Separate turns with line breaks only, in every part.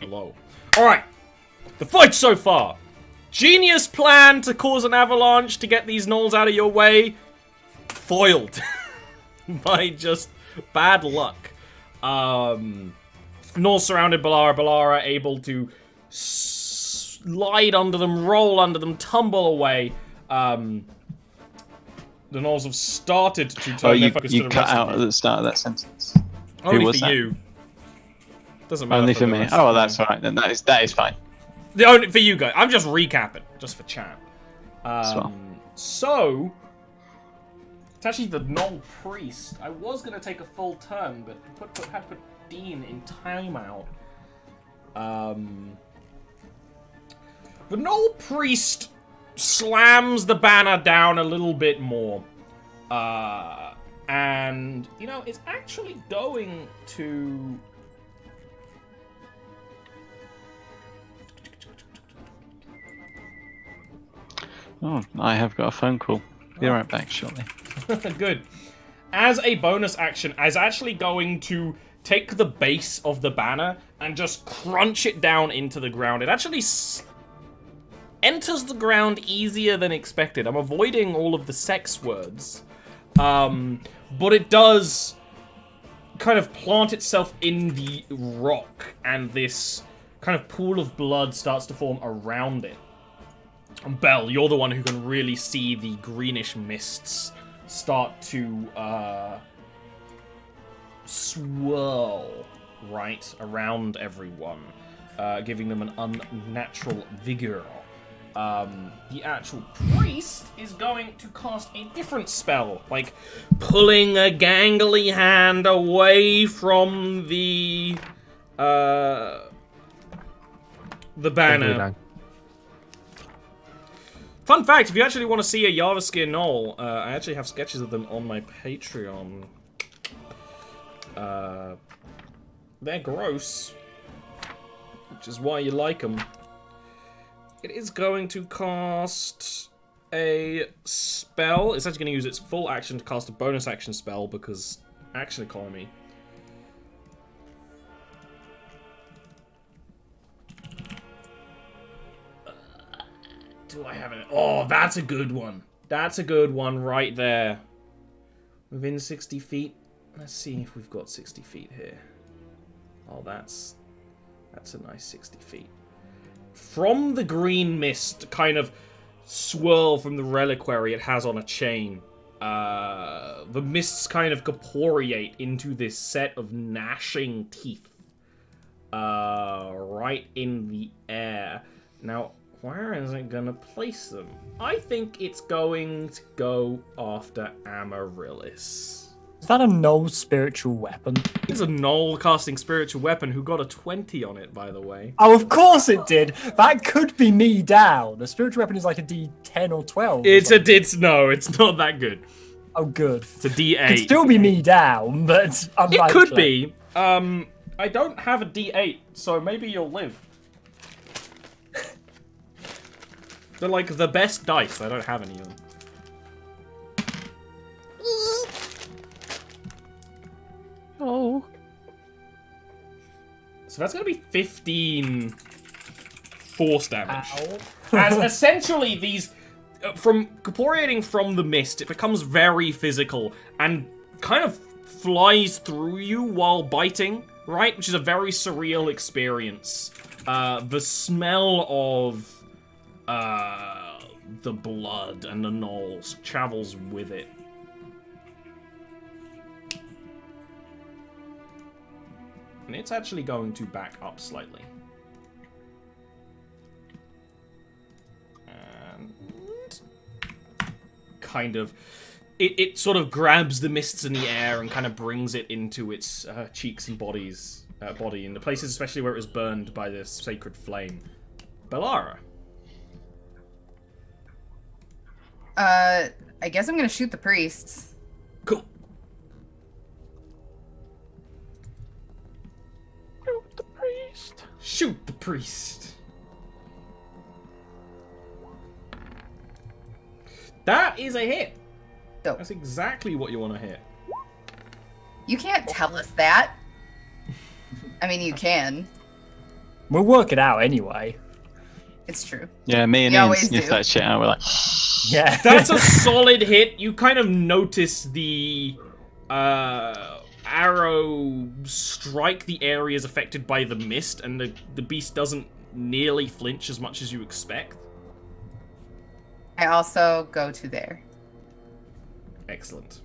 low. Alright. The fight so far. Genius plan to cause an avalanche to get these gnolls out of your way. Foiled. By just bad luck. Gnolls surrounded Balara. Balara able to slide under them, roll under them, tumble away. The gnolls have started to turn their focus to the rest of you.
You cut out at the start of that sentence.
Only for you. Doesn't matter.
Only for me. Oh, well, that's alright then. That is fine.
The only for you guys. I'm just recapping, just for chat. So it's actually the Gnoll Priest. I was gonna take a full turn, but had to put Dean in timeout. The Gnoll Priest slams the banner down a little bit more. And, you know, it's actually going to...
Oh, I have got a phone call. Be right back shortly.
Good. As a bonus action, is actually going to take the base of the banner and just crunch it down into the ground. It actually enters the ground easier than expected. I'm avoiding all of the sex words. But it does kind of plant itself in the rock, and this kind of pool of blood starts to form around it. And Belle, you're the one who can really see the greenish mists start to swirl right around everyone, giving them an unnatural vigor. The actual priest is going to cast a different spell, like pulling a gangly hand away from the banner. Fun fact, if you actually want to see a Jarviskjir gnoll, I actually have sketches of them on my Patreon. They're gross, which is why you like them. It is going to cast a spell. It's actually going to use its full action to cast a bonus action spell because action economy. Do I have it? Oh, that's a good one. That's a good one right there. Within 60 feet. Let's see if we've got 60 feet here. Oh, that's a nice 60 feet. From the green mist kind of swirl from the reliquary it has on a chain, the mists kind of corporeate into this set of gnashing teeth right in the air. Now, where is it going to place them? I think it's going to go after Amaryllis.
Is that a gnoll spiritual weapon?
It's a gnoll casting spiritual weapon who got a 20 on it, by the way.
Oh, of course it did. That could be me down. A spiritual weapon is like a D10 or 12.
No, it's not that good.
Oh, good.
It's a D8.
It could still be me down, but unlikely.
It could be. I don't have a D8, so maybe you'll live. They're like the best dice. I don't have any of them.
Oh.
So that's going to be 15 force damage. As essentially these, from corporeating from the mist, it becomes very physical and kind of flies through you while biting, right? Which is a very surreal experience. The smell of the blood and the gnolls travels with it. And it's actually going to back up slightly. And kind of... It sort of grabs the mists in the air and kind of brings it into its cheeks and body in the places especially where it was burned by this sacred flame. Balara.
I guess I'm gonna shoot the priests.
Cool.
Shoot the priest.
Shoot the priest. That is a hit.
So,
That's exactly what you want to hit.
you can't tell us that. I mean, you can.
We'll work it out anyway.
It's true.
Yeah, me and
We
Ian
always
sniff
do.
that shit out. We're like,
Yeah.
That's a solid hit. You kind of notice the arrow strike the areas affected by the mist, and the beast doesn't nearly flinch as much as you expect.
I also go to there.
Excellent.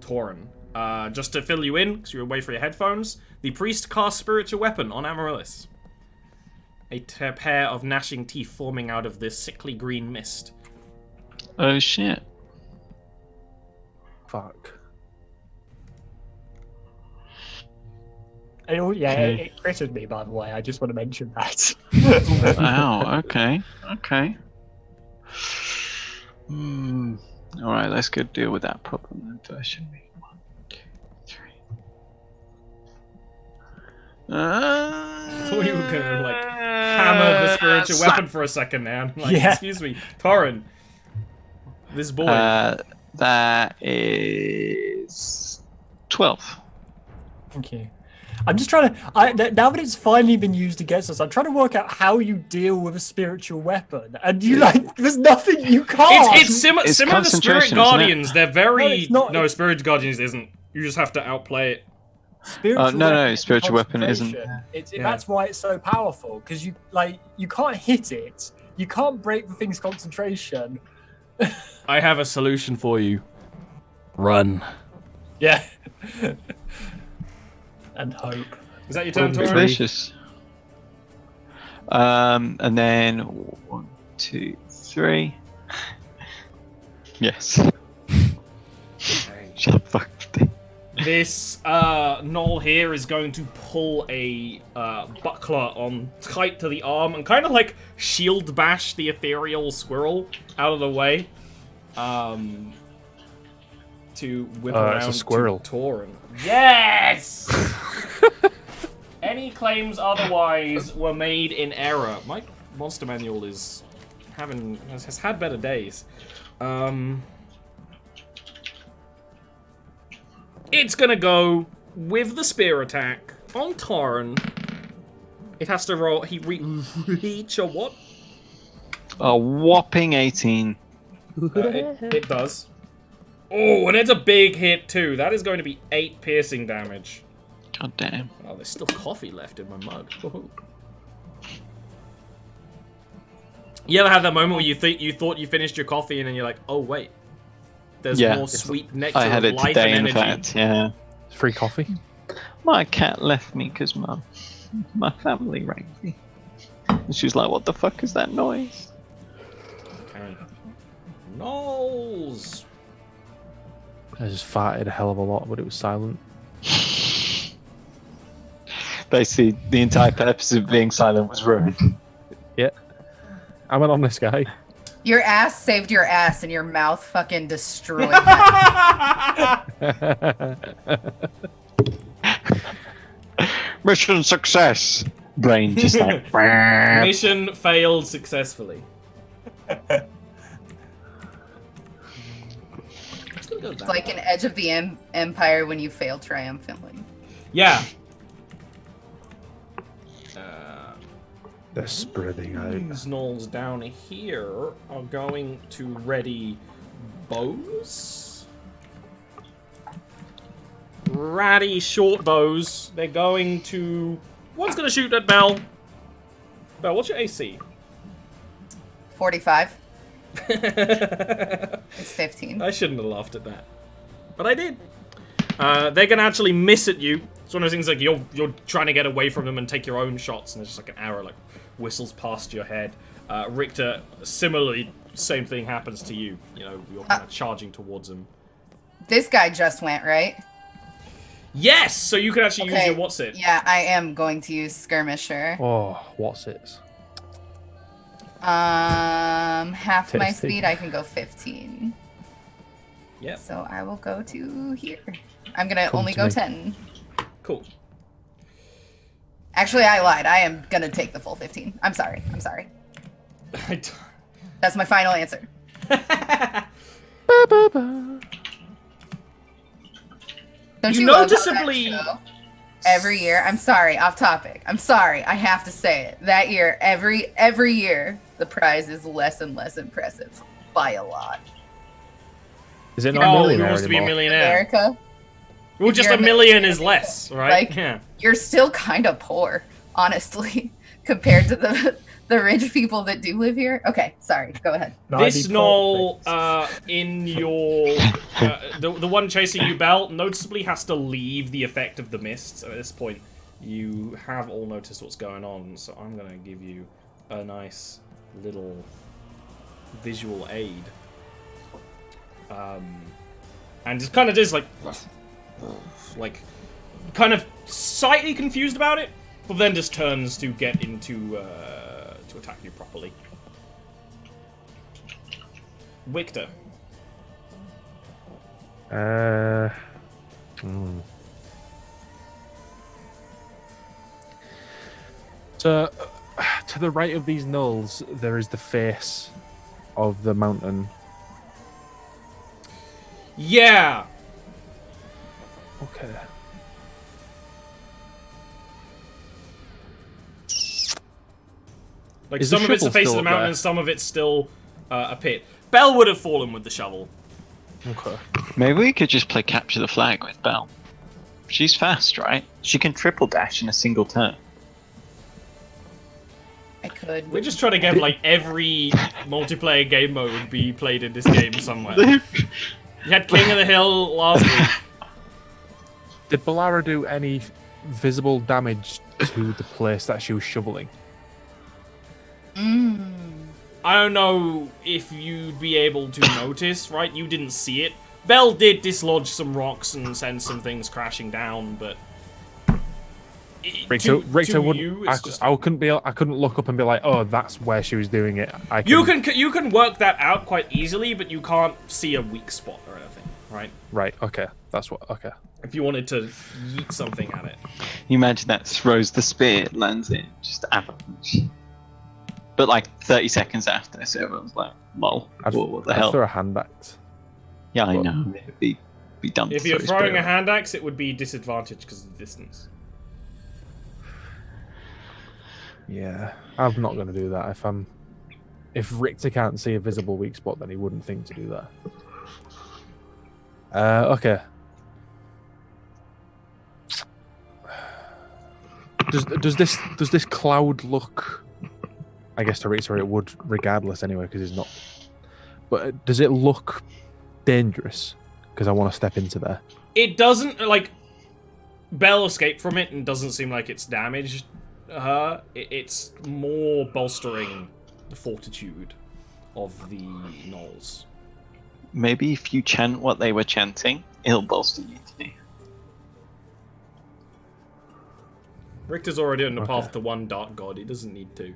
Tauren. Just to fill you in, because you're away for your headphones, the priest casts spiritual weapon on Amaryllis. A pair of gnashing teeth forming out of this sickly green mist.
oh shit.
Fuck.
Yeah,
Okay.
it critted me, by the way. I just want to mention that.
Wow, okay. Okay. Alright, let's go deal with that problem then first, shall we? 1, 2, 3.
I thought you were gonna, like, hammer the spiritual weapon for a second, man. Like,
Yeah.
excuse me. Tauren. This boy.
That is 12.
Thank you. I'm just trying to. Now that it's finally been used against us, I'm trying to work out how you deal with a spiritual weapon. And you there's nothing you can't.
It's similar to Spirit
concentration, isn't it?
Guardians. They're very...
No, it's not.
No, Spirit Guardians isn't. You just have to outplay it.
Spiritual
no,
weapon is
spiritual weapon isn't.
concentration.
Yeah.
That's why it's so powerful, because you can't hit it. You can't break the thing's concentration.
I have a solution for you. Run.
Yeah. And hope.
Is that your turn, Tauren?
Delicious. And then 1, 2, 3. Yes. Shut the fuck up.
This knoll here is going to pull a buckler on tight to the arm and kind of like shield bash the ethereal squirrel out of the way. To whip around
it's a squirrel.
to Tauren. Yes! Any claims otherwise were made in error. My monster manual has had better days. It's gonna go with the spear attack on Tauren. It has to roll. Reach a what?
A whopping 18.
It does. Oh, and it's a big hit too. That is going to be 8 piercing damage.
God damn.
Oh, there's still coffee left in my mug. Woohoo. You ever had that moment where you thought you finished your coffee and then you're like, oh wait, there's
Yeah.
more sweet nectar
I had
of
it
life
today,
and
in
energy.
fact, yeah.
Free coffee.
My cat left me because my family rang me. And she was like, what the fuck is that noise?
Okay. Knowles.
I just farted a hell of a lot, but it was silent.
Basically, the entire purpose of being silent was ruined.
Yeah. I'm an honest guy.
Your ass saved your ass, and your mouth fucking destroyed that.
Mission success! Brain just like...
Mission failed successfully.
It's like an Edge of the Empire when you fail triumphantly.
Yeah.
They're spreading out.
These gnolls down here are going to ready bows. Ratty short bows. They're going to... One's going to shoot at Bell. Bell, what's your AC?
45. It's 15.
I shouldn't have laughed at that. But I did. They're going to actually miss at you. It's one of those things like you're trying to get away from them and take your own shots, and there's just like an arrow like whistles past your head. Richter, similarly, same thing happens to you. You know, you're kind of charging towards them.
This guy just went, right?
Yes! So you can actually use your what's it.
Yeah, I am going to use Skirmisher.
Oh, what's it?
Half my
Tasty.
speed, I can go 15.
Yeah.
So I will go to here. I'm gonna
Come
only
to
go
me.
10.
Cool.
Actually, I lied. I am gonna take the full 15. I'm sorry. I'm sorry. That's my final answer. Don't
You
love how that
noticeably-
show? every year. I'm sorry, off topic. I'm sorry, I have to say it. That year, every year, the prize is less and less impressive by a lot.
Is it not
Oh,
a
who
millionaire
wants to be a
anymore?
millionaire?
America,
Well,
if
just
you're
a
a
million
millionaire,
is less, right?
like,
Yeah.
you're still kind of poor, honestly, compared to the rich people that do live here. Okay, sorry. Go ahead.
This
90
knoll,
portraits.
in your the one chasing you, Bell, noticeably has to leave the effect of the mists. At this point, you have all noticed what's going on, so I'm gonna give you a nice little visual aid. And just kind of just like kind of slightly confused about it, but then just turns to get into to attack you properly. Victor.
So, to the right of these knolls, there is the face of the mountain.
Yeah.
Okay.
Like,
Is the
some of it's the
shovel
face of
still
the
up
mountain,
there?
and some of it's still a pit. Belle would have fallen with the shovel.
Okay.
Maybe we could just play capture the flag with Belle. She's fast, right? She can triple dash in a single turn.
I could.
We're just trying to get, like, every multiplayer game mode be played in this game somewhere. You had King of the Hill last week.
Did Balara do any visible damage to the place that she was shoveling?
I don't know if you'd be able to notice, right? You didn't see it. Belle did dislodge some rocks and send some things crashing down, but
Richter
to
wouldn't.
you, it's just...
I couldn't look up and be like, oh, that's where she was doing it.
You can work that out quite easily, but you can't see a weak spot or anything, right?
Right. Okay. That's what. Okay.
If you wanted to yeet something at it.
You imagine that throws the spear, lands in, just avalanche. But like 30 seconds after, so everyone's like, lol, what the hell?
Throw a hand axe.
Yeah, I know. It'd be dumb.
If
to
you're
throw
throwing
spear
a hand axe, it would be disadvantaged because of the distance.
Yeah, I'm not going to do that. If Richter can't see a visible weak spot, then he wouldn't think to do that. Okay. Does this cloud look? I guess to Richter it would, regardless anyway, because it's not. But does it look dangerous? Because I want to step into there.
It doesn't, like, Belle escaped from it and doesn't seem like it's damaged her. It's more bolstering the fortitude of the gnolls.
Maybe if you chant what they were chanting, it'll bolster you too.
Richter's already on the path to one dark god. He doesn't need to.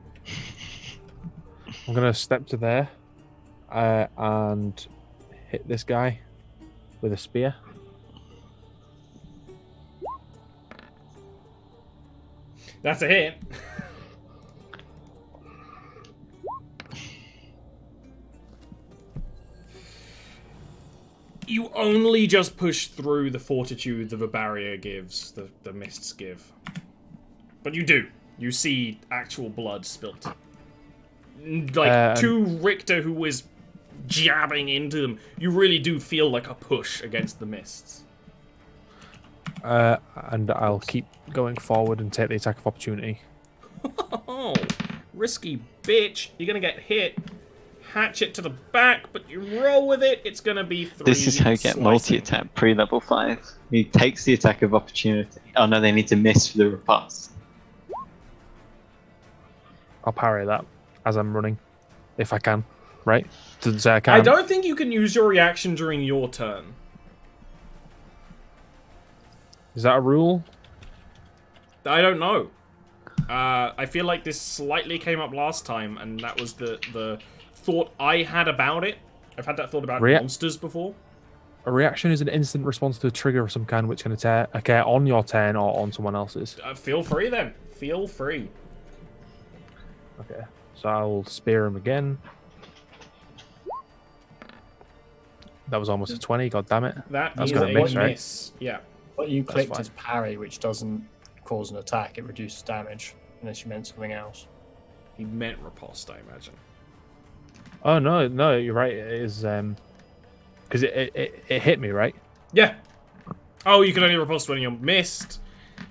I'm going to step to there and hit this guy with a spear.
That's a hit. You only just push through the fortitude that a barrier gives, the mists give. But you do. You see actual blood spilt. Like, to Richter, who is jabbing into them, you really do feel like a push against the mists.
And I'll keep going forward and take the attack of opportunity.
Oh, risky bitch. You're gonna get hit. Hatchet to the back, but you roll with it. It's gonna be 3.
This is how you get multi-attack pre-level 5. He takes the attack of opportunity. Oh no, they need to miss for the riposte.
I'll parry that as I'm running, if I can. Right? Doesn't say I can.
I don't think you can use your reaction during your turn.
Is that a rule?
I don't know. I feel like this slightly came up last time, and that was the thought I had about it. I've had that thought about monsters before.
A reaction is an instant response to a trigger of some kind which can occur on your turn or on someone else's.
Feel free then. Feel free.
Okay, so I'll spear him again. That was almost a 20, god damn it.
That's
Means
gonna
that
miss,
you
right?
miss.
Yeah.
What you clicked
fine.
is parry, which doesn't cause an attack, it reduces damage. Unless you meant something else.
He meant riposte, I imagine.
Oh no, you're right. It is because it hit me, right?
Yeah. Oh, you can only riposte when you're missed.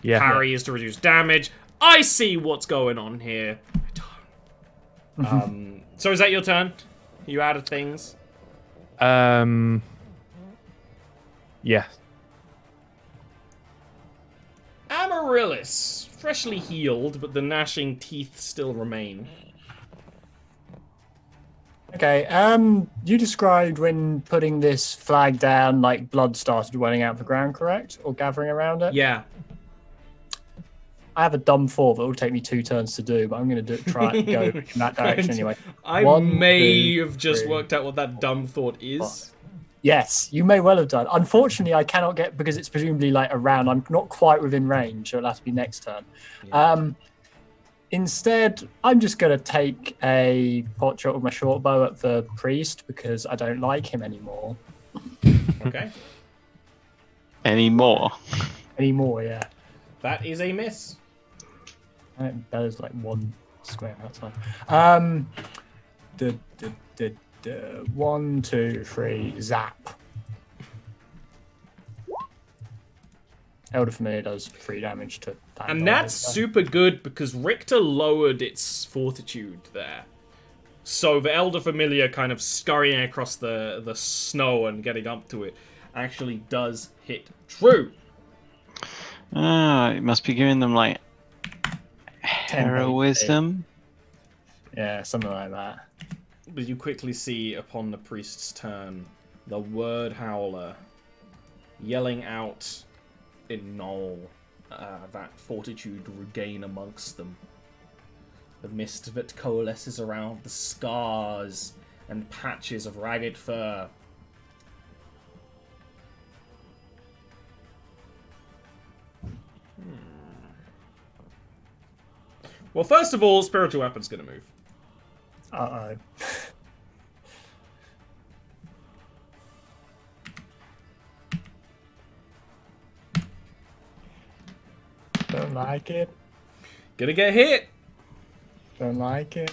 Yeah.
Parry is to reduce damage. I see what's going on here. I don't. So is that your turn? You out of things?
Yeah.
Amaryllis, freshly healed, but the gnashing teeth still remain.
Okay, you described when putting this flag down, like blood started welling out of the ground, correct? Or gathering around it?
Yeah.
I have a dumb thought that will take me 2 turns to do, but I'm going to try and go in that direction anyway.
I
1,
may
2,
have just
3.
worked out what that dumb thought is.
Yes, you may well have done. Unfortunately, I cannot get, because it's presumably like around, I'm not quite within range, so it'll have to be next turn.
Yeah.
Instead, I'm just going to take a pot shot with my short bow at the priest, because I don't like him anymore.
Okay.
Anymore.
Anymore, yeah.
That is a miss.
That is like 1 square outside. 1, 2, 3, zap. Elder Familiar does 3 damage to that.
And that's super good because Richter lowered its fortitude there. So the Elder Familiar kind of scurrying across the snow and getting up to it actually does hit true.
It must be giving them like
10
heroism.
Yeah, something like that.
But you quickly see upon the priest's turn the word howler yelling out in Knoll that fortitude regain amongst them. The mist that coalesces around the scars and patches of ragged fur. Well, first of all, spiritual weapon's gonna move.
Uh-oh. Don't like it.
Gonna get hit.
Don't like it.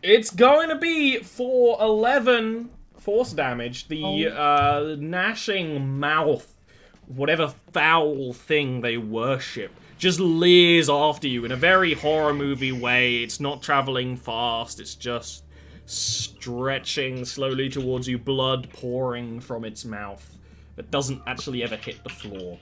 It's going to be for 11 force damage. The gnashing mouth, whatever foul thing they worship, just leers after you in a very horror movie way. It's not traveling fast. It's just stretching slowly towards you, blood pouring from its mouth. It doesn't actually ever hit the floor.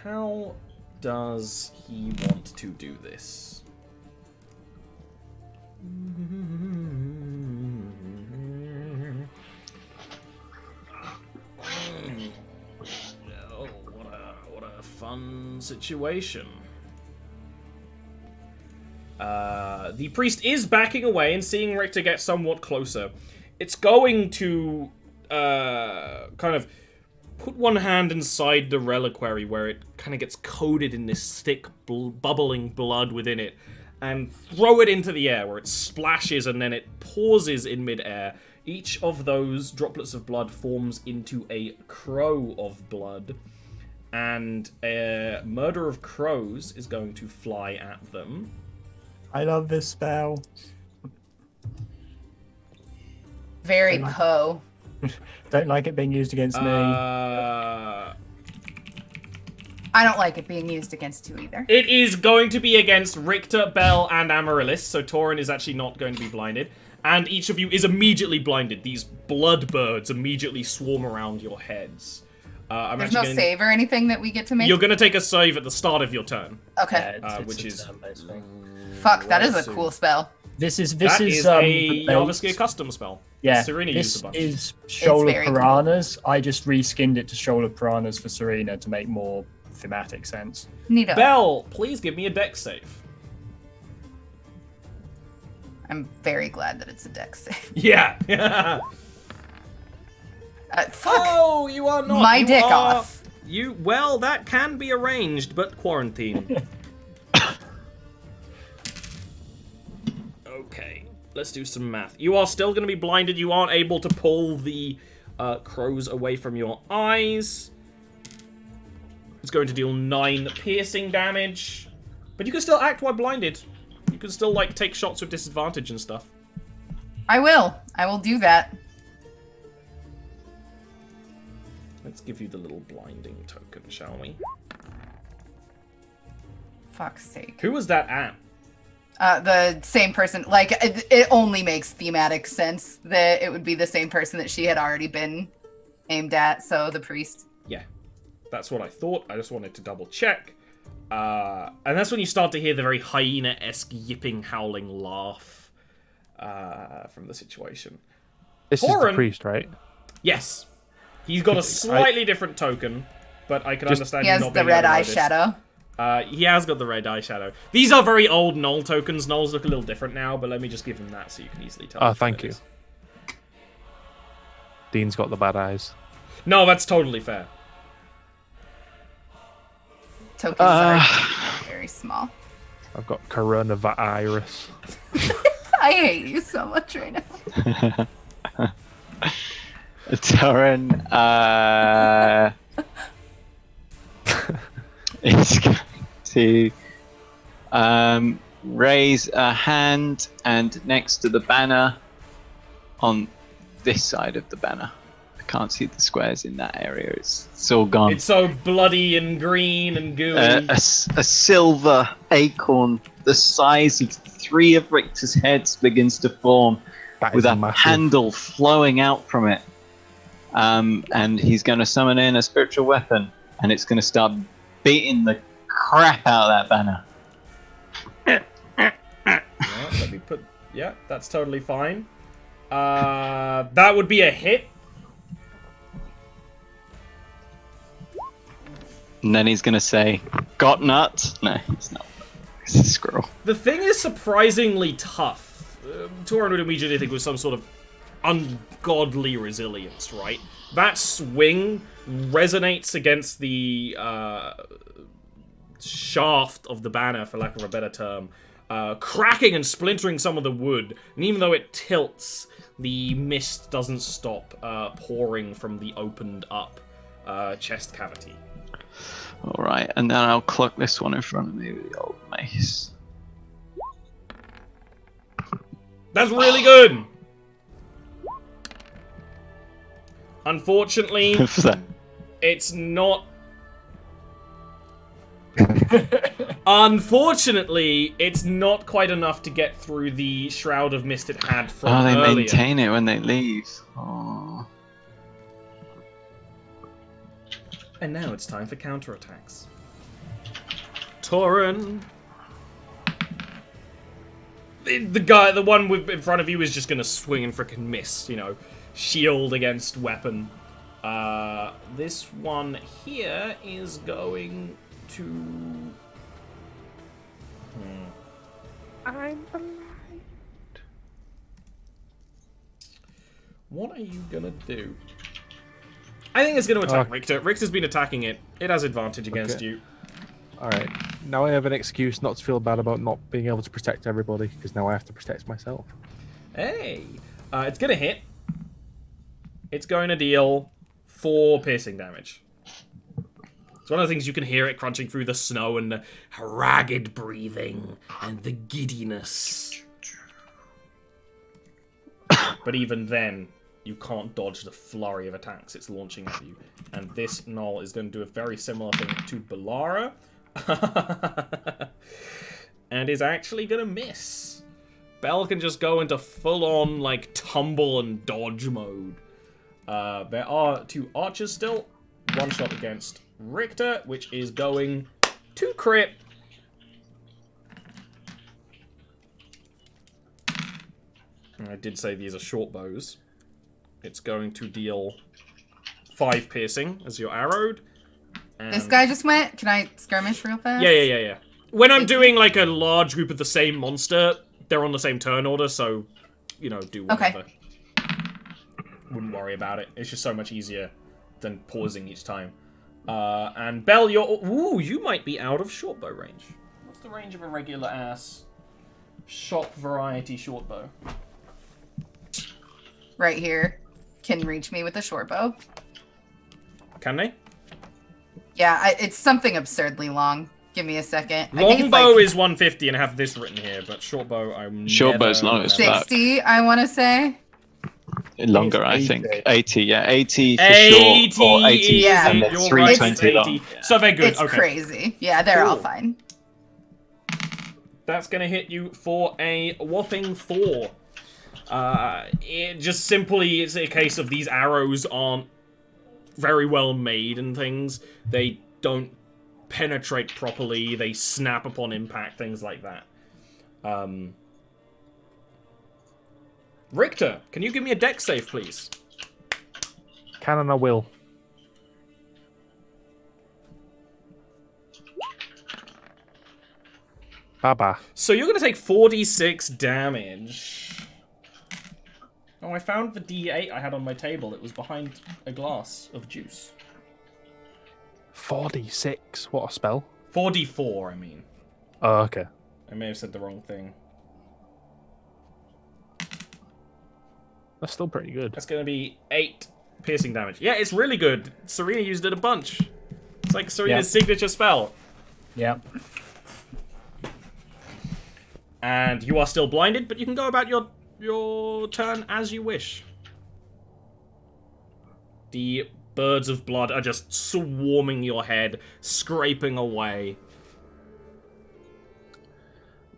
How does he want to do this? Oh, what a fun situation. The priest is backing away and seeing Richter get somewhat closer. It's going to kind of put one hand inside the reliquary where it kind of gets coated in this thick, bubbling blood within it, and throw it into the air where it splashes and then it pauses in midair. Each of those droplets of blood forms into a crow of blood, and a murder of crows is going to fly at them.
I love this spell.
Very Poe.
Don't like it being used against me.
I don't like it being used against you either.
It is going to be against Richter, Bell, and Amaryllis, so Tauren is actually not going to be blinded. And each of you is immediately blinded. These blood birds immediately swarm around your heads.
There's no save or anything that we get to make?
You're going to take a save at the start of your turn.
Okay.
Which is...
Fuck, that is a cool spell.
This is
a Jarviskjir custom spell.
Yeah,
Serena used a bunch.
This is Shoal of
very
Piranhas. Cool. I just reskinned it to Shoal of Piranhas for Serena to make more thematic sense.
Neato.
Bell, please give me a dex save.
I'm very glad that it's a dex save.
Yeah.
Fuck.
Oh, you are not.
My
you
dick
are,
off.
Well, that can be arranged, but quarantine. Okay. let's do some math. You are still going to be blinded. You aren't able to pull the crows away from your eyes. It's going to deal 9 piercing damage. But you can still act while blinded. You can still, like, take shots with disadvantage and stuff.
I will. I will do that.
Let's give you the little blinding token, shall we?
Fuck's sake.
Who was that at?
The same person. Like, it only makes thematic sense that it would be the same person that she had already been aimed at, so the priest.
Yeah. That's what I thought. I just wanted to double check. And that's when you start to hear the very hyena-esque yipping, howling laugh from the situation.
This is the priest, right?
Yes. He's got a slightly different token, but I can understand
he
you
has
not
the
being able
red
to notice.
eyeshadow.
He has got the red eyeshadow. These are very old Null tokens. Nulls look a little different now, but let me just give him that so you can easily tell.
Oh, thank you. Dean's got the bad eyes.
No, that's totally fair.
Tokens are very small.
I've got coronavirus.
I hate you so much right now.
Torren is going to raise a hand, and next to the banner, on this side of the banner. I can't see the squares in that area. It's all gone.
It's so bloody and green and gooey.
A silver acorn the size of 3 of Richter's heads begins to form, with a
massive
handle flowing out from it. And he's going to summon in a spiritual weapon, and it's going to start beating the crap out of that banner.
Let me put... Yeah, that's totally fine. That would be a hit.
And then he's going to say, "Got nuts?" No, it's not. It's a squirrel.
The thing is surprisingly tough. Torin would immediately think it was some sort of ungodly resilience, right? That swing resonates against the shaft of the banner, for lack of a better term, cracking and splintering some of the wood. And even though it tilts, the mist doesn't stop pouring from the opened up chest cavity.
Alright, and then I'll cluck this one in front of me with the old mace.
That's really good! Unfortunately, it's not... Unfortunately, it's not quite enough to get through the Shroud of Mist it had from
they
earlier.
maintain it when they leave. Oh.
And now it's time for counterattacks. Torin. The one in front of you is just gonna swing and frickin' miss, you know. Shield against weapon. This one here is going to... I'm blind. What are you gonna do? I think it's going to attack Richter. Richter's been attacking it. It has advantage against you.
Alright, now I have an excuse not to feel bad about not being able to protect everybody, because now I have to protect myself.
Hey! It's going to hit. It's going to deal 4 piercing damage. It's one of the things you can hear it crunching through the snow and the ragged breathing and the giddiness. But even then, you can't dodge the flurry of attacks it's launching at you. And this Null is going to do a very similar thing to Balara. And is actually going to miss. Bell can just go into full-on, like, tumble and dodge mode. There are 2 archers still. 1 shot against Richter, which is going to crit. And I did say these are short bows. It's going to deal 5 piercing as you're arrowed. And...
This guy just went. Can I skirmish real fast?
Yeah. When I'm doing like a large group of the same monster, they're on the same turn order, so, you know, do whatever.
Okay.
Wouldn't worry about it. It's just so much easier than pausing each time. And Bell, you might be out of short bow range. What's the range of a regular ass shop variety short bow?
right here can reach me with a short bow.
Can they?
Yeah, it's something absurdly long. Give me a second. I think it's
Longbow
like
is 150, and I have this written here, but short bow, I'm
Short bow's
never-
long as fuck.
60, I want to say.
Longer, I
It's
think.
80.
80, yeah. 80 for
80
short, or 80
Yeah.
and then
you're right,
320
it's 80.
long. Yeah.
So very good.
It's
Okay.
crazy. Yeah, they're all
Cool.
fine.
That's gonna hit you for a whopping 4. It just simply is a case of these arrows aren't very well made and things. They don't penetrate properly. They snap upon impact, things like that. Richter, can you give me a dex save, please?
Can and I will. Baba.
So you're going to take 46 damage. Oh, I found the D8 I had on my table. It was behind a glass of juice.
46. What a spell.
44, I mean.
Oh, okay.
I may have said the wrong thing.
That's still pretty good.
That's going to be 8 piercing damage. Yeah, it's really good. Serena used it a bunch. It's like Serena's signature spell.
Yep.
And you are still blinded, but you can go about your turn as you wish. The birds of blood are just swarming your head, scraping away.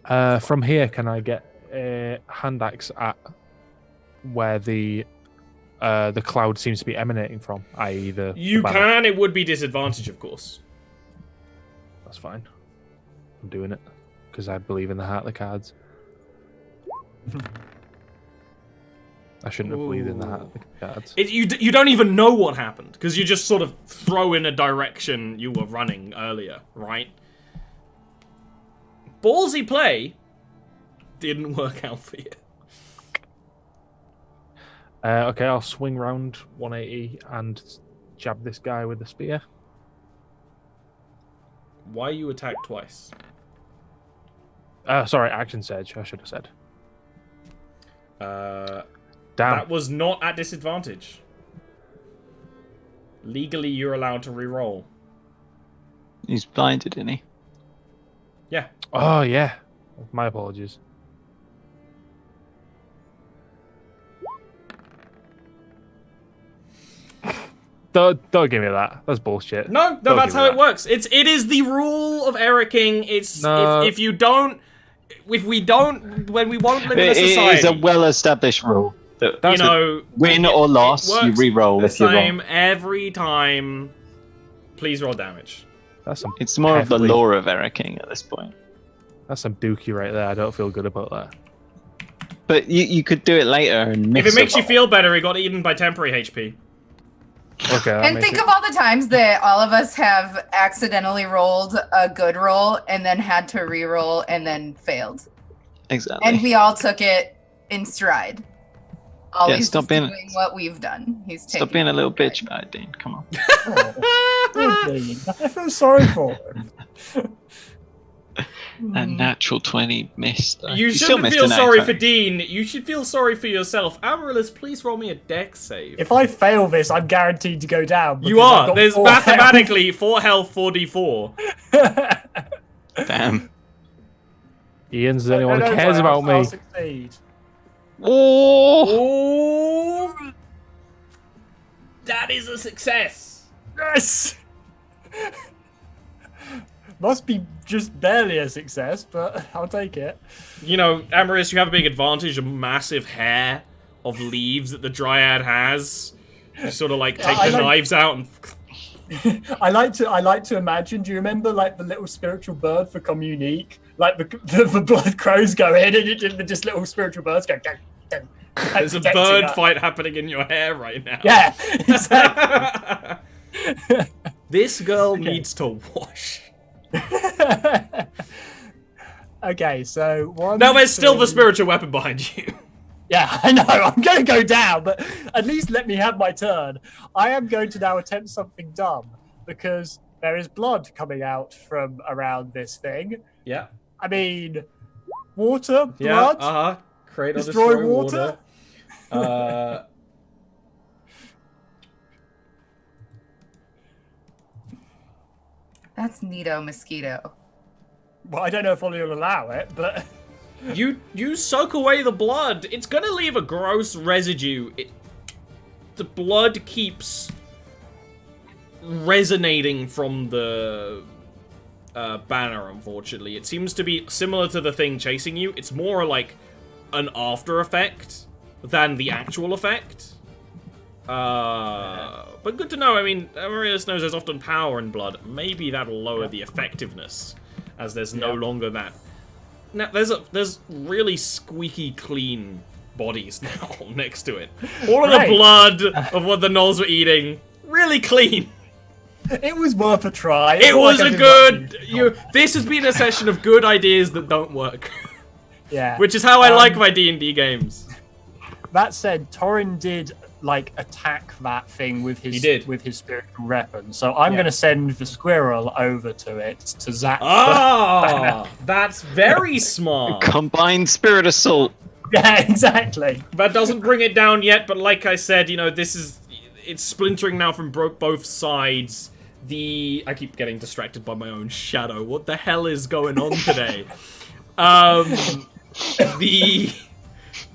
From here, can I get a hand axe at where the cloud seems to be emanating from, i.e. the
You
banner?
can, it would be disadvantage, of course.
That's fine. I'm doing it because I believe in the heart of the cards. I shouldn't have believed in the heart of the cards.
You don't even know what happened, because you just sort of throw in a direction you were running earlier, right? Ballsy play didn't work out for you.
Okay, I'll swing round 180 and jab this guy with the spear.
Why you attack twice?
Sorry, action surge, I should have said. Damn.
That was not at disadvantage. Legally, you're allowed to re-roll.
He's blinded, isn't he?
Yeah.
Oh, yeah. My apologies. Don't give me that. That's bullshit.
No,
Don't
that's
give
how
me
it
that.
works. It is the rule of Ericking. It's
No.
if we don't, when we won't live in a
It
society.
is a well-established rule. That
That's
you know,
win
it-
or
it
loss, you
works
re-roll
the
if you're
same
wrong.
every time. Please roll damage.
That's some
It's more of the
heavily-
lore of Ericking at this point.
That's some dookie right there. I don't feel good about that.
But you could do it later and mix
If it makes you
up.
feel better, he got eaten by temporary HP.
Okay. that
And
makes
think
it-
of all the times that all of us have accidentally rolled a good roll and then had to re-roll and then failed.
Exactly.
And we all took it in stride. Always
stop
just
being-
doing what we've done. He's taking
Stop being a little
it in
bitch about it, Dean. Come on.
Oh, poor Dean. I feel sorry for him.
A natural 20 missed. though.
You
still
shouldn't
missed
feel
a nat
sorry
20.
for Dean. You should feel sorry for yourself. Amaryllis, please roll me a dex save.
If I fail this, I'm guaranteed to go down.
You
because I've
are.
got
There's
4
mathematically 4 health, 4d4.
health.
Damn.
Ian's the only one
No,
who
no,
cares
sorry,
about
I'll
me.
succeed.
Oh!
Oh, that is a success.
Yes! Must be just barely a success, but I'll take it.
You know, Amaris, you have a big advantage, a massive hair of leaves that the Dryad has. You sort of like take
I
the
like-
knives out and...
I like to imagine. Do you remember like the little spiritual bird for Communique? Like the blood crows go in and just little spiritual birds go. Dun, dun,
There's a
protecting
bird
us.
fight happening in your hair right now.
Yeah, exactly.
This girl needs to wash.
Okay, so one.
Now there's still the
two-
spiritual weapon behind you.
Yeah, I know. I'm going to go down, but at least let me have my turn. I am going to now attempt something dumb because there is blood coming out from around this thing.
Yeah.
I mean, water,
Yeah.
blood,
Create or
destroy
destroy
water.
That's neato mosquito.
Well, I don't know if Ollie will allow it, but
You soak away the blood. It's gonna leave a gross residue. The blood keeps resonating from the banner, unfortunately. It seems to be similar to the thing chasing you. It's more like an after effect than the actual effect. But good to know. I mean, Amaryllis knows there's often power in blood. Maybe that'll lower the effectiveness, as there's no longer that. Now, there's really squeaky clean bodies now next to it. All of the blood of what the gnolls were eating, really clean.
it was worth a try.
It was a good. This has been a session of good ideas that don't work.
Yeah.
Which is how I like my D&D games.
That said, Torin did like attack that thing with his spiritual weapon. So I'm going to send the squirrel over to it to zap.
Ah, that's very smart.
Combined spirit assault.
Yeah, exactly.
That doesn't bring it down yet, but like I said, it's splintering now from both sides. I keep getting distracted by my own shadow. What the hell is going on today?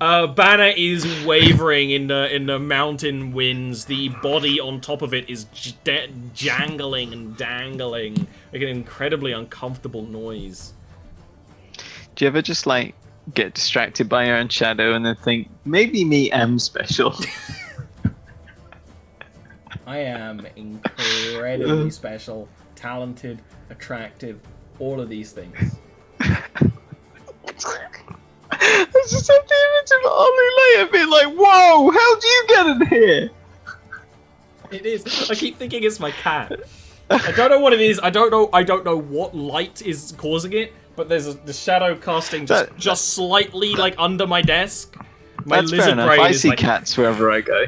The banner is wavering in the mountain winds. The body on top of it is jangling and dangling, making an incredibly uncomfortable noise.
Do you ever just like get distracted by your own shadow and then think, maybe me am special?
I am incredibly special, talented, attractive, all of these things.
I just have the image of Ollie later being like, whoa, how'd you get in here?
It is. I keep thinking it's my cat. I don't know what it is. I don't know what light is causing it, but there's the shadow casting just slightly like under my desk. My
That's
lizard
fair enough.
brain
I
is
see
like,
cats wherever I go.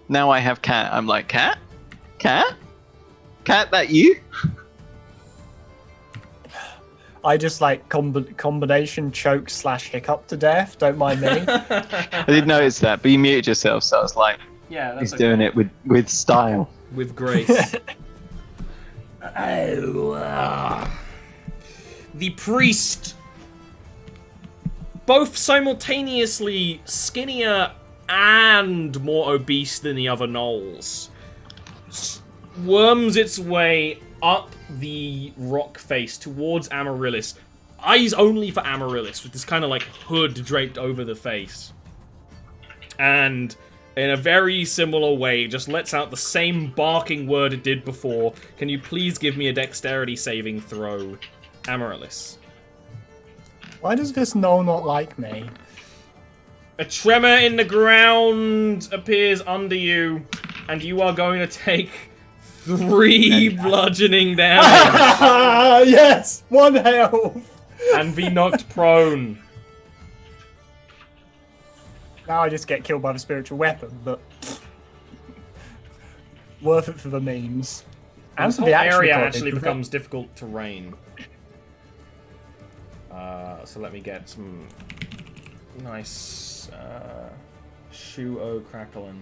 Now I have cat. I'm like, cat? Cat? Cat, that you?
I just like combination choke / hiccup to death. Don't mind me.
I did notice that, but you muted yourself, so I was like,
yeah, that's
he's doing it with style.
with grace. The priest, both simultaneously skinnier and more obese than the other gnolls, worms its way up the rock face towards Amaryllis. Eyes only for Amaryllis, with this kind of like hood draped over the face. And in a very similar way, just lets out the same barking word it did before. Can you please give me a dexterity saving throw, Amaryllis?
Why does this gnoll not like me?
A tremor in the ground appears under you, and you are going to take 3 bludgeoning damage
Yes! 1 health!
and be knocked prone.
Now I just get killed by the spiritual weapon, but worth it for the memes. And
This
for
whole
the action
area
card,
actually
because
becomes difficult terrain. So let me get some nice Shuo crackling.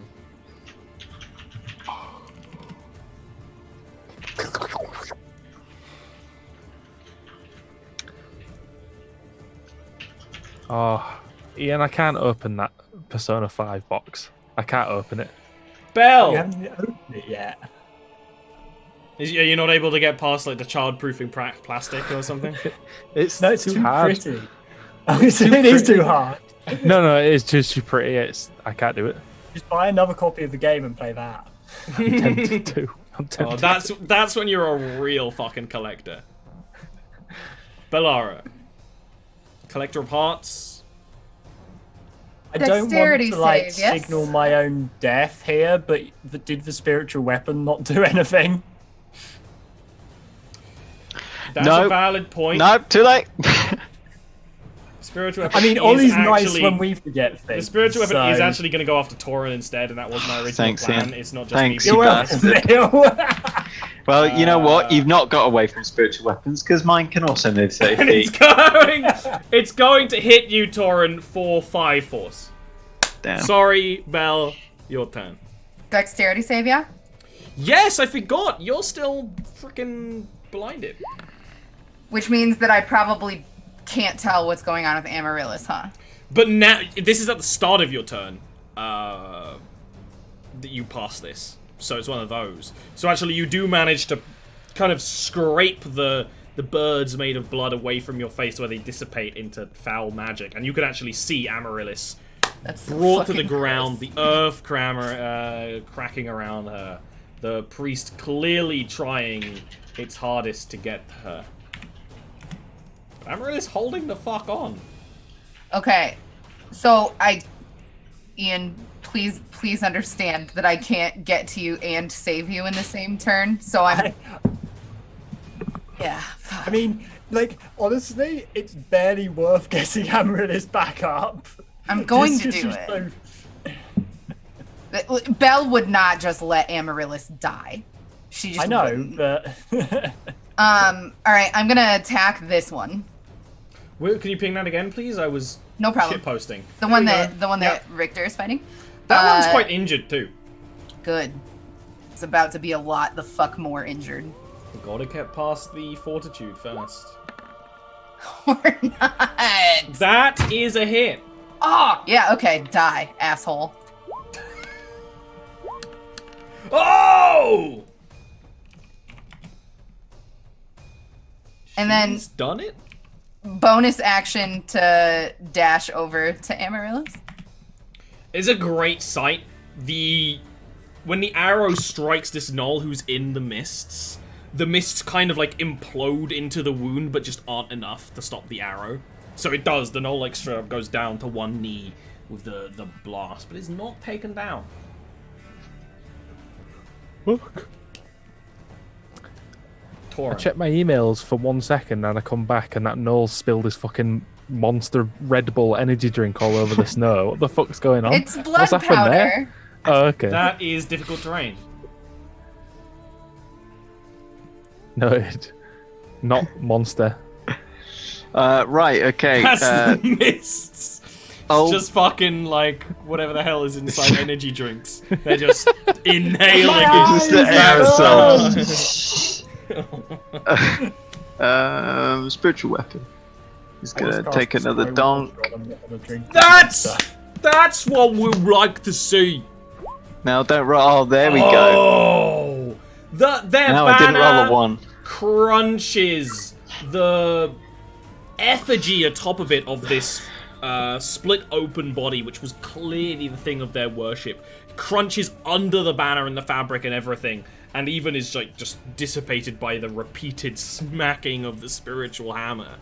Oh, Ian, I can't open that Persona 5 box. I can't open it.
Bell!
you haven't opened it yet.
Are you not able to get past like the child-proofing plastic or something?
It's
No, it's too
hard.
pretty. It is too hard.
No, it is just too pretty. I can't do it.
Just buy another copy of the game and play that.
I'm tempted to. I'm tempted.
Oh, that's when you're a real fucking collector. Bellara. Collector of hearts.
I don't want
Dexterity
to like
save, yes?
signal my own death here, but did the spiritual weapon not do anything?
That's
No.
a valid point.
Nope, too late.
Spiritual weapon
I mean,
is
Ollie's nice
actually-
when we forget things.
The spiritual weapon
so...
is actually going to go after Torin instead, and that was my original
Thanks,
plan.
Ian.
It's not just
Thanks,
me
you
being
You're
nice.
welcome.
Well, you know what? You've not got away from spiritual weapons, because mine can also move 30
And
feet.
it's going to hit you, Torin, for 5 force.
Damn.
Sorry, Belle. Your turn.
Dexterity save, yeah?
Yes, I forgot. You're still freaking blinded.
Which means that I probably can't tell what's going on with Amaryllis, huh?
But now, this is at the start of your turn. That you pass this. So it's one of those. So actually, you do manage to kind of scrape the birds made of blood away from your face where they dissipate into foul magic. And you can actually see Amaryllis
That's
brought to the
fucking
ground,
gross.
the earth cracking around her. The priest clearly trying its hardest to get her. But Amaryllis holding the fuck on.
Okay, so Ian, please understand that I can't get to you and save you in the same turn. So I'm. Yeah.
I mean, like, honestly, it's barely worth getting Amaryllis back up.
I'm going to
This is
do
just
it.
so-
Belle would not just let Amaryllis die. She just.
I know,
wouldn't.
but
All right, I'm gonna attack this one.
Wait, can you ping that again, please? I was
No problem.
shitposting.
The one
There you
that
go.
Richter is fighting.
That one's quite injured too.
Good. It's about to be a lot the fuck more injured.
Gotta get past the fortitude first.
Or not.
That is a hit.
Oh, yeah, okay, die, asshole.
Oh!
And then
He's done it?
bonus action to dash over to Amaryllis.
It's a great sight. When the arrow strikes this gnoll who's in the mists kind of like implode into the wound, but just aren't enough to stop the arrow. So it does. The gnoll like straight up goes down to one knee with the blast, but it's not taken down.
Look. I
Torin.
check my emails for 1 second and I come back and that Noel spilled his fucking monster Red Bull energy drink all over the snow. What the fuck's going on?
It's blood
What's happened
powder.
there? Oh, okay.
That is difficult terrain.
Noted. Not monster.
Right, okay.
That's the mists.
oh,
Just fucking like whatever the hell is inside energy drinks. They're just inhaling it.
Just the aerosols. Spiritual weapon. He's gonna take another donk.
That's what we like to see.
Now don't roll. Oh, there we go.
Oh, their
Now I didn't roll a
banner
1.
crunches. The effigy atop of it of this split open body, which was clearly the thing of their worship, crunches under the banner and the fabric and everything, and even is like just dissipated by the repeated smacking of the spiritual hammer.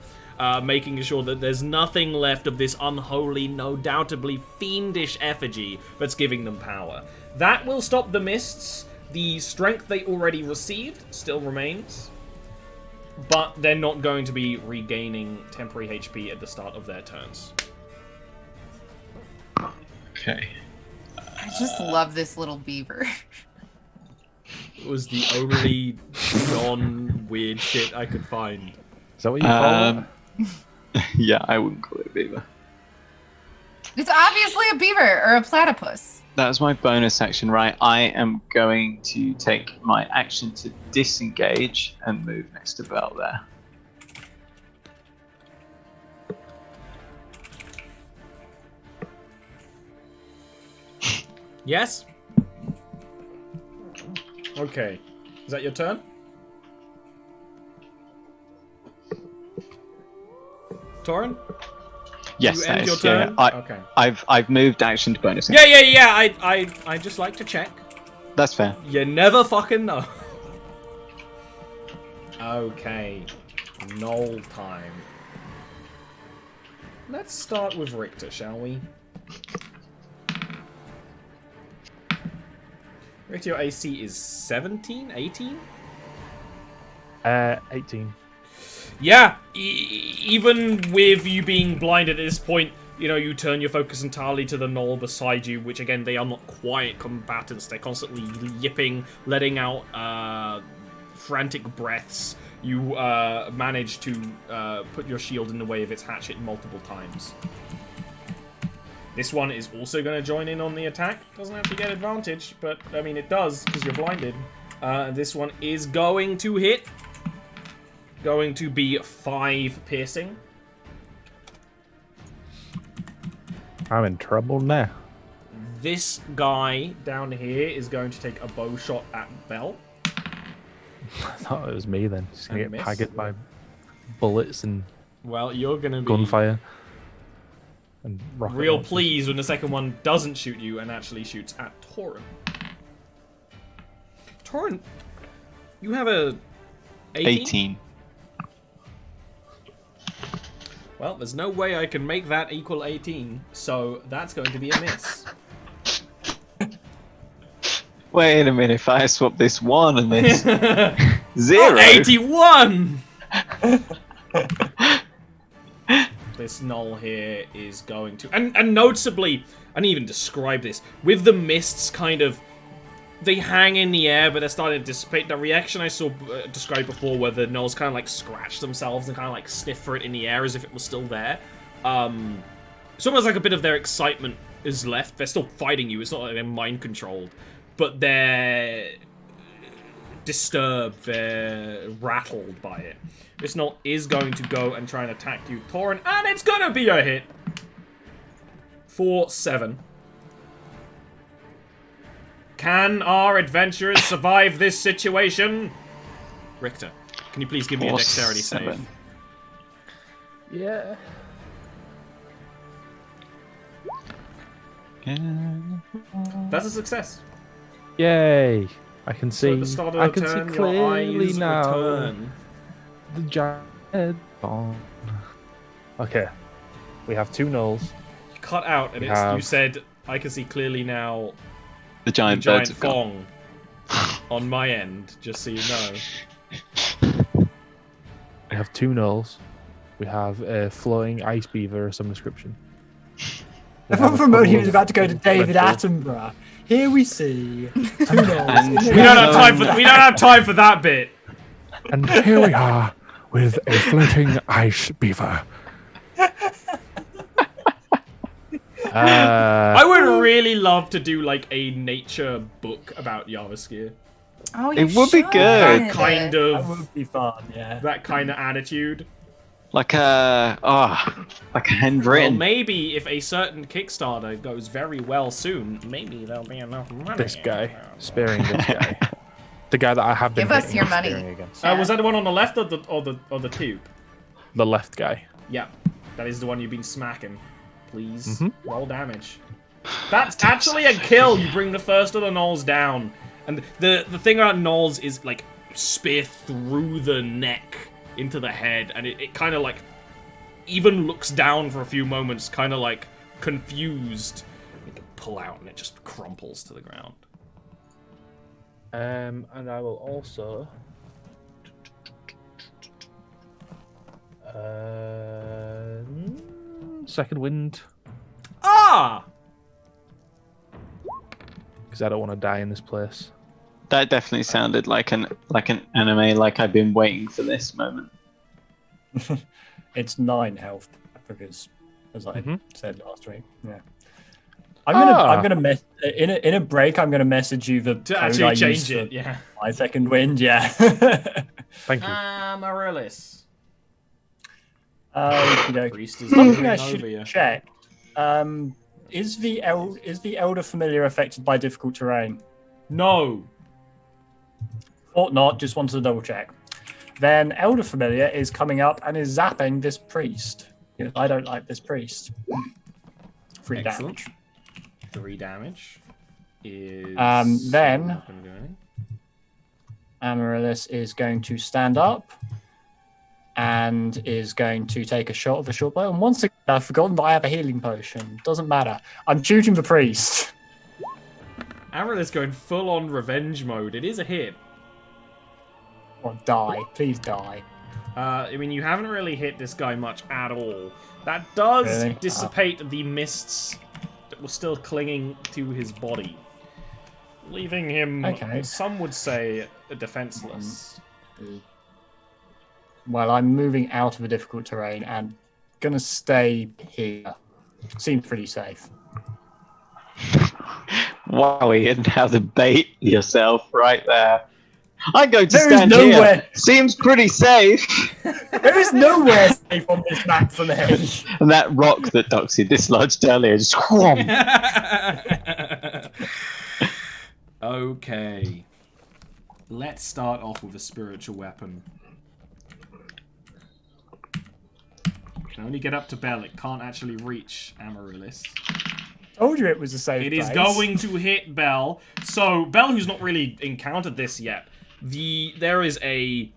Making sure that there's nothing left of this unholy, no doubtably fiendish effigy that's giving them power. That will stop the mists. The strength they already received still remains, but they're not going to be regaining temporary HP at the start of their turns.
Okay.
I just love this little beaver.
It was the only non-weird shit I could find.
Is that what you call it?
Yeah, I wouldn't call it a beaver.
It's obviously a beaver or a platypus.
That was my bonus action, right? I am going to take my action to disengage and move next to Belle there.
Yes? Okay. Is that your turn? Torin?
Yes,
You
that
end your
is. Yeah,
turn? Okay.
I've moved action to bonus action.
Yeah. I just like to check.
That's fair.
You never fucking know. Okay. Knoll time. Let's start with Richter, shall we? Richter, your AC is 17? 18?
18.
Yeah, even with you being blinded at this point, you know, you turn your focus entirely to the knoll beside you, which again, they are not quiet combatants. They're constantly yipping, letting out frantic breaths. You manage to put your shield in the way of its hatchet multiple times. This one is also going to join in on the attack. Doesn't have to get advantage, but I mean it does because you're blinded. This one is going to hit. Going to be 5 piercing.
I'm in trouble now.
This guy down here is going to take a bow shot at Bell.
I thought it was me then. Just gonna
And
get
miss.
pagged by bullets and
Well, you're going to be
gunfire. And rocket
real
launchers.
pleased when the second one doesn't shoot you and actually shoots at Torin. Torin, you have a
18.
Well, there's no way I can make that equal 18, so that's going to be a miss.
Wait a minute, if I swap this 1 and this 0.
81! This null here is going to... And noticeably, I didn't even describe this, with the mists kind of... They hang in the air, but they're starting to dissipate. The reaction I saw described before, where the gnolls kind of like scratch themselves and kind of like sniff for it in the air as if it was still there. It's almost like a bit of their excitement is left. They're still fighting you. It's not like they're mind controlled, but they're disturbed. They're rattled by it. This gnoll is going to go and try and attack you, Torin, and it's gonna be a hit for 7. Can our adventurers survive this situation? Richter, can you please give me a dexterity save?
7.
Yeah.
That's a success.
Yay! I can
So
see.
at the start
I
of the
can
turn,
see
your
clearly
eyes
now.
return.
The giant head on. Okay. We have 2 gnolls.
Cut out, and
We
it's, you
have-
said, I can see clearly now
The
the
giant
giant
birds have gone.
thong on my end, just so you know.
We have 2 gnolls. We have a floating ice beaver of some description. We
Everyone
have a
from Modi
couple
was
of
about to go to David
red
Attenborough. Here we see 2 gnolls.
And
in the
We don't have
air.
time for that bit.
And here we are with a floating ice beaver.
I would really love to do like a nature book about Jarviskjir.
Oh,
It would be
should.
good.
That kind
That
of
would be fun, yeah.
that kind of attitude.
Like a like a
Well,
handwritten.
maybe if a certain Kickstarter goes very well soon, maybe there'll be enough money.
This guy, sparing this guy. The guy that I have been
Give us
hitting
your
and
money.
sparing against.
Was that the one on the left or the tube?
The left guy.
Yeah, that is the one you've been smacking. Please
Mhm.
roll damage. That's actually a kill. You bring the first of the gnolls down, and the thing about gnolls is like spear through the neck into the head, and it kind of like even looks down for a few moments, kind of like confused. You can pull out, and it just crumples to the ground.
And I will also. Second wind,
Ah!
because I don't want to die in this place.
That definitely sounded like an anime. Like I've been waiting for this moment.
It's 9 health because, as I
Mhm.
said last week, yeah. I'm gonna in a break. I'm gonna message you the
To
code
actually
I
change
used
it,
for
yeah.
my second wind. Yeah.
Thank you.
Amaryllis. Priest is
One thing I
moving over you.
should check: is the Elder Familiar affected by difficult terrain?
No.
Thought not. Just wanted to double check. Then Elder Familiar is coming up and is zapping this priest. Because I don't like this priest. 3
Excellent.
damage.
3 damage is.
Then-
not gonna do anything.
Amaryllis is going to stand up and is going to take a shot of the short bow. And once again, I've forgotten that I have a healing potion. Doesn't matter. I'm shooting the priest.
Amaryllis going full on revenge mode. It is a hit.
Or die. Please die.
I mean, you haven't really hit this guy much at all. That does
Really?
dissipate the mists that were still clinging to his body, leaving him,
Okay.
some would say, defenseless.
Well, I'm moving out of a difficult terrain and gonna stay here. Seems pretty safe.
Wow, Ian, how to bait yourself right there. I'm going to
There is
stand
nowhere.
here. Seems pretty safe.
There is nowhere safe on this map for me.
And that rock that Doxy dislodged earlier just whomp.
Okay. Let's start off with a spiritual weapon. Can only get up to Bell. It can't actually reach Amaryllis.
Told you it was a safe
It
place.
is going to hit Bell. So Bell, who's not really encountered this yet, there is a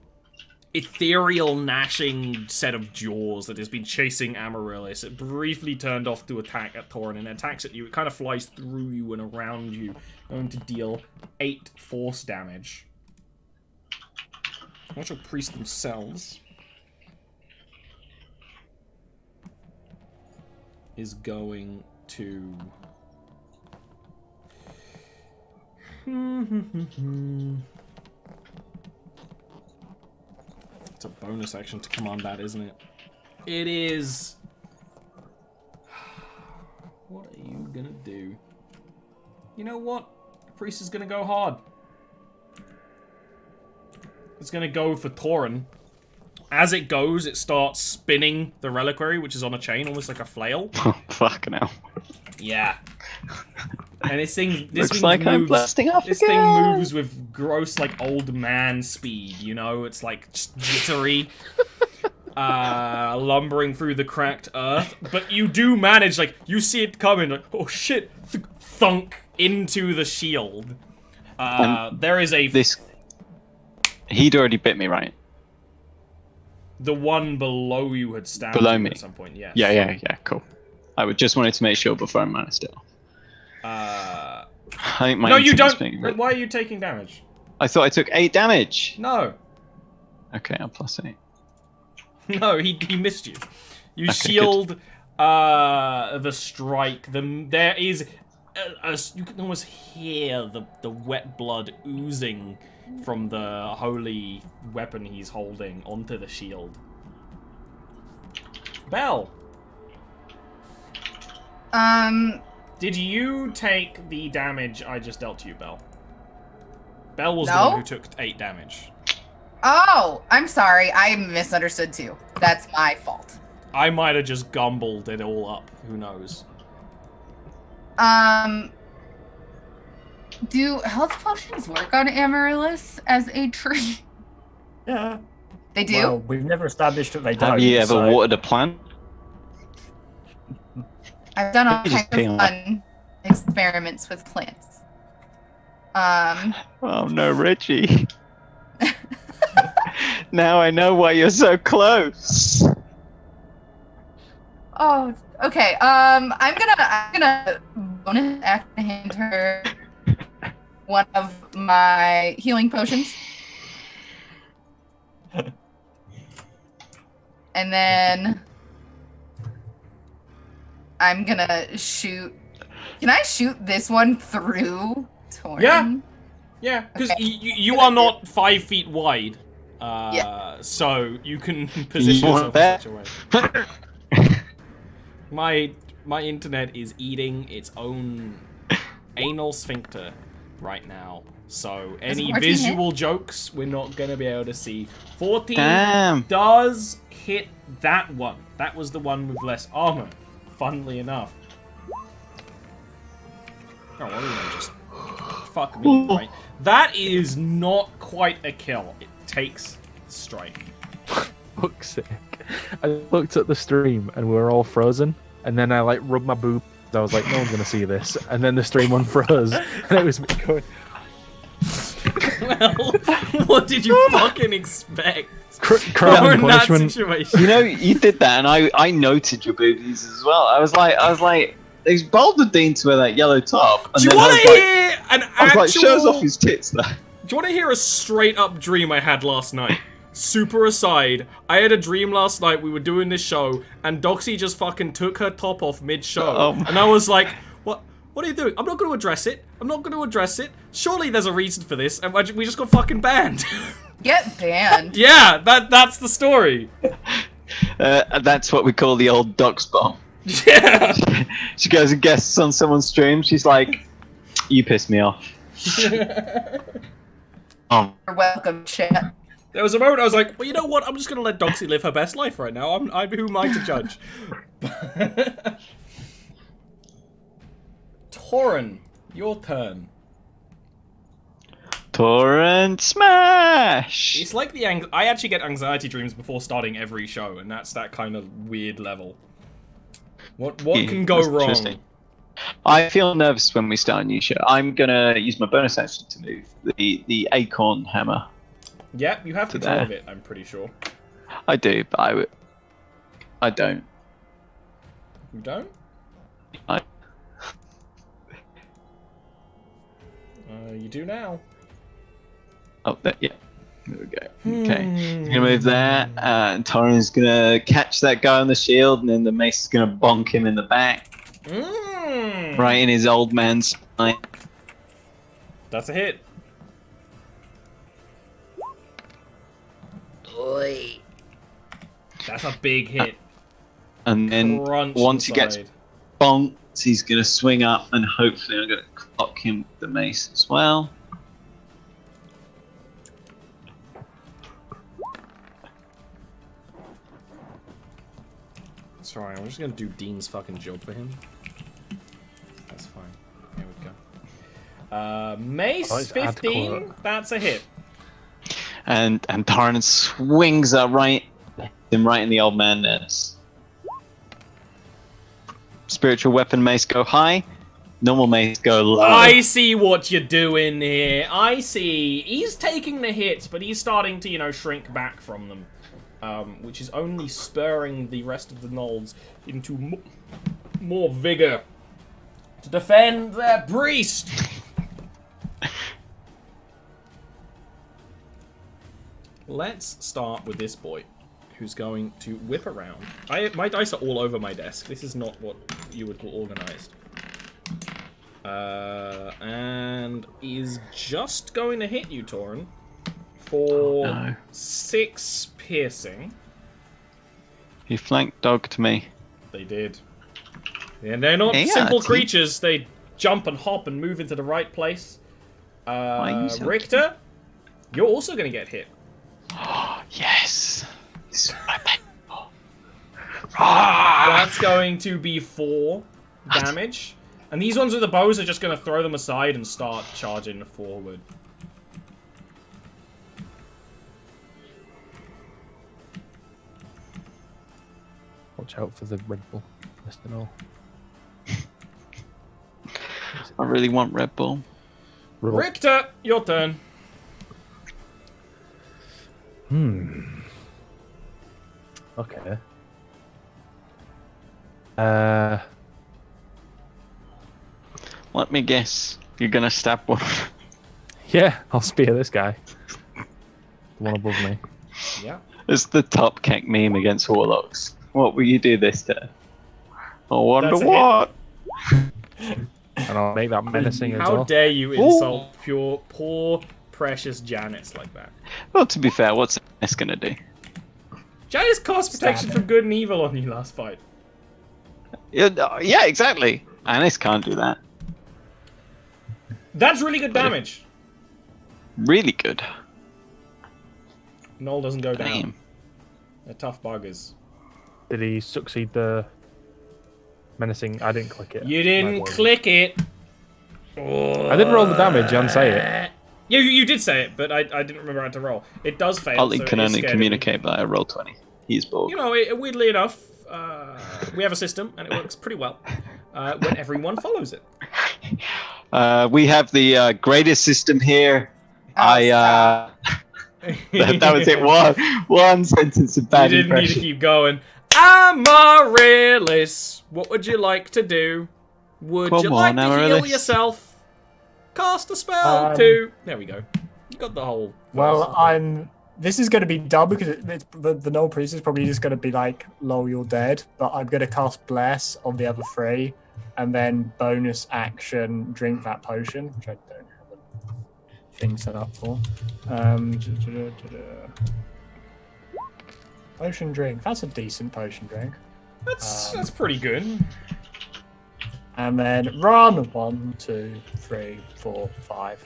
ethereal gnashing set of jaws that has been chasing Amaryllis. It briefly turned off to attack at Torin and attacks at you. It kind of flies through you and around you, going to deal 8 force damage. Actual priest themselves is going to it's a bonus action to command that, isn't it? It is. What are you gonna do? You know what? The priest is gonna go hard. It's gonna go for Torin. As it goes, it starts spinning the reliquary, which is on a chain, almost like a flail.
Oh, fucking hell.
Yeah. And this thing
Looks like I'm blasting off
This
again.
thing moves with gross, like, old man speed, you know? It's, like, just jittery. Lumbering through the cracked earth. But you do manage, like, you see it coming, like, oh shit, thunk into the shield. There is a...
He'd already bit me, right?
The one below you had stabbed
Below
you
me.
at some point, yes.
Yeah, cool. I would just wanted to make sure before I managed it. I think my
No, you
instinct's
don't.
being right.
Why are you taking damage?
I thought I took 8 damage.
No.
Okay, I'm +8.
No, he missed you. You
Okay,
shield the strike. There is you can almost hear the wet blood oozing from the holy weapon he's holding onto the shield. Bell, did you take the damage I just dealt to you, Bell? Bell was the
No.
one who took 8 damage.
Oh, I'm sorry. I misunderstood too. That's my fault.
I might have just gumbled it all up. Who knows?
Do health potions work on Amaryllis as a tree?
Yeah.
They do?
Well, we've never established that they don't.
Have you ever
so-
watered a plant?
I've done all
You just
kinds
pee
of
on
fun experiments with plants.
Oh no, Richie. Now I know why you're so close.
Oh, okay. I'm gonna bonus act and hand her one of my healing potions. And then I'm gonna shoot. Can I shoot this one through Torin?
Yeah. Yeah, because
Okay.
you are not 5 feet wide.
Yeah.
So you can position
You
yourself
want
in such a way. My internet is eating its own anal sphincter right now. So any
14
visual jokes we're not gonna be able to see. 14
Damn.
does hit that one. That was the one with less armor. Funnily enough. Oh, well, you know, just fuck me, right? That is not quite a kill. It takes strike.
Fuck's sake. I looked at the stream and we were all frozen. And then I like rubbed my boob. I was like, no one's gonna see this. And then the stream unfroze. And it was me going,
Well, what did you fucking expect?
Crown
You're in that
punishment.
situation.
You know, you did that, and I noted your boobies as well. I was like, he's bolded Dean to wear that yellow top. And
Do you
then
want to
I was
hear an
like, I was like, shows off
actual...
his tits there.
Do you want to hear a straight up dream I had last night? Super aside, I had a dream last night, we were doing this show, and Doxy just fucking took her top off mid-show.
Oh.
And I was like, what are you doing? I'm not going to address it. I'm not going to address it. Surely there's a reason for this, and we just got fucking banned.
Get banned.
Yeah, that's the story.
That's what we call the old dox bomb.
Yeah.
She goes and guests on someone's stream. She's like, You pissed me off.
You're welcome, chat.
There was a moment I was like, well, you know what? I'm just going to let Doxy live her best life right now. Who am I to judge? Torin, your turn.
Torrent smash!
It's like I actually get anxiety dreams before starting every show, and that's that kind of weird level. What can go wrong?
I feel nervous when we start a new show. I'm gonna use my bonus action to move the acorn hammer.
Yep, you have control of it, I'm pretty sure.
I do, but I don't.
You don't? You do now.
Oh, yeah. There we go. Okay. He's gonna move there, and Torrin's gonna catch that guy on the shield, and then the mace is gonna bonk him in the back. Right in his old man's spine.
That's a hit. Oi. That's a big hit.
And then
Crunch
once he
inside.
gets bonked, he's gonna swing up, and hopefully I'm gonna clock him with the mace as well.
Sorry, I'm just gonna do Dean's fucking job for him. That's fine. Here we go. Mace 15. That's a hit.
And Torrin swings up right in the old man nest. Spiritual weapon mace go high. Normal mace go low.
I see what you're doing here. I see. He's taking the hits, but he's starting to, you know, shrink back from them. Which is only spurring the rest of the gnolls into more vigor to defend their priest. Let's start with this boy, who's going to whip around. My dice are all over my desk. This is not what you would call organized. And is just going to hit you, Torin, for 6 piercing.
He flanked dogged me.
They did. And they're not simple creatures. They jump and hop and move into the right place. Richter, you're also going to get hit.
Yes. This is what I paid for.
That's going to be 4 damage. And these ones with the bows are just going to throw them aside and start charging forward.
Watch out for the Red Bull, Mr. Noel.
I really want Red Bull.
Richter, your turn.
Okay.
Let me guess. You're gonna stab one.
Yeah, I'll spear this guy. The one above me.
Yeah.
It's the top kek meme against warlocks. What will you do this turn? I wonder what.
And I'll make that menacing as well.
How dare you insult poor, precious Janice like that?
Well, to be fair, what's this gonna do?
Janice cast protection from good and evil on you last fight.
Yeah, exactly. Anis can't do that.
That's really good damage.
Really good.
Noel doesn't go down.
Damn.
They're tough buggers.
Did he succeed the menacing? I didn't click it.
You didn't click it.
I didn't roll the damage and say it.
Yeah, you did say it, but I didn't remember how to roll. It does fail.
Ollie
so
can
it is
only
scared of
communicate via roll 20. He's bored.
You know, weirdly enough, we have a system, and it works pretty well when everyone follows it.
We have the greatest system here. That was it. One sentence of bad
You didn't
impression.
need to keep going. Amaryllis, what would you like to do? Would you like to heal
Amaryllis.
yourself? Cast a spell too. There we go. You got the whole.
Well, this is going to be dumb because the Null Priest is probably just going to be like, lol, you're dead. But I'm going to cast Bless on the other 3 and then bonus action drink that potion, which I don't have a thing set up for. Potion drink. That's a decent potion drink.
That's pretty good.
And then run. 1, 2, 3, 4, 5.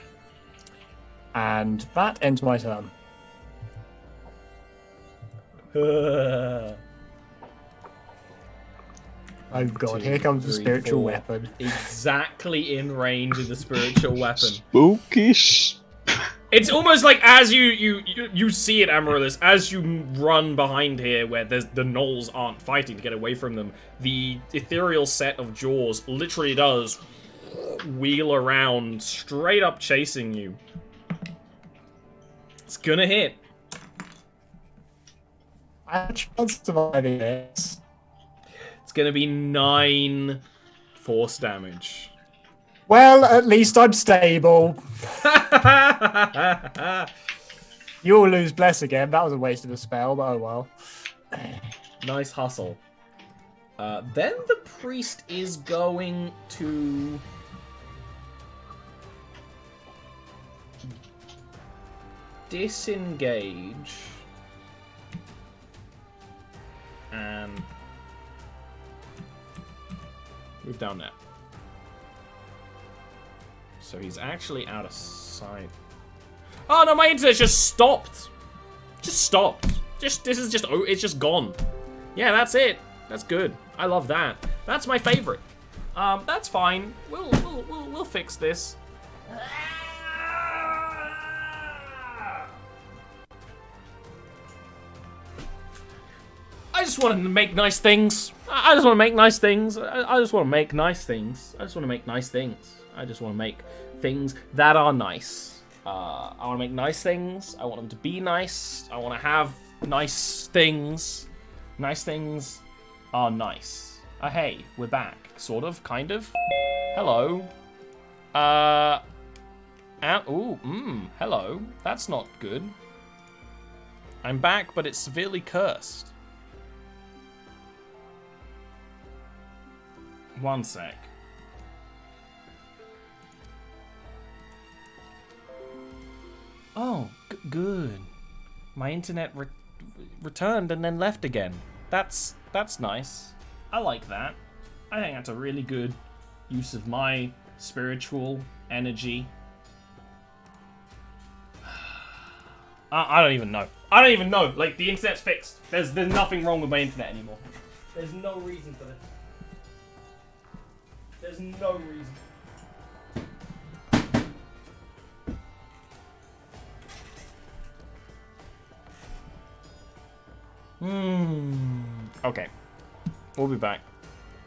And that ends my turn. Oh god, here comes the spiritual weapon.
Exactly in range of the spiritual weapon.
Spookish.
It's almost like as you see it, Amaryllis, as you run behind here where the gnolls aren't fighting to get away from them, the ethereal set of jaws literally does wheel around, straight up chasing you. It's gonna hit.
I have a chance of surviving this.
It's gonna be 9 force damage.
Well, at least I'm stable. You'll lose Bless again. That was a waste of a spell, but oh well.
Nice hustle. Then the priest is going to... disengage. And... move down there. So he's actually out of sight. Oh no, my internet just stopped. Just stopped. This is just, it's just gone. Yeah, that's it. That's good. I love that. That's my favorite. That's fine. We'll fix this. I just want to make nice things. I just want to make nice things. I just want to make nice things. I just want to make nice things. I just want to make things that are nice. I want to make nice things. I want them to be nice. I want to have nice things. Nice things are nice. Hey, we're back. Sort of, kind of. Hello. Hello. That's not good. I'm back, but it's severely cursed. One sec. Oh, good. My internet returned and then left again. That's nice. I like that. I think that's a really good use of my spiritual energy. I don't even know. I don't even know. Like, the internet's fixed. There's nothing wrong with my internet anymore. There's no reason for this. There's no reason. Okay. We'll be back.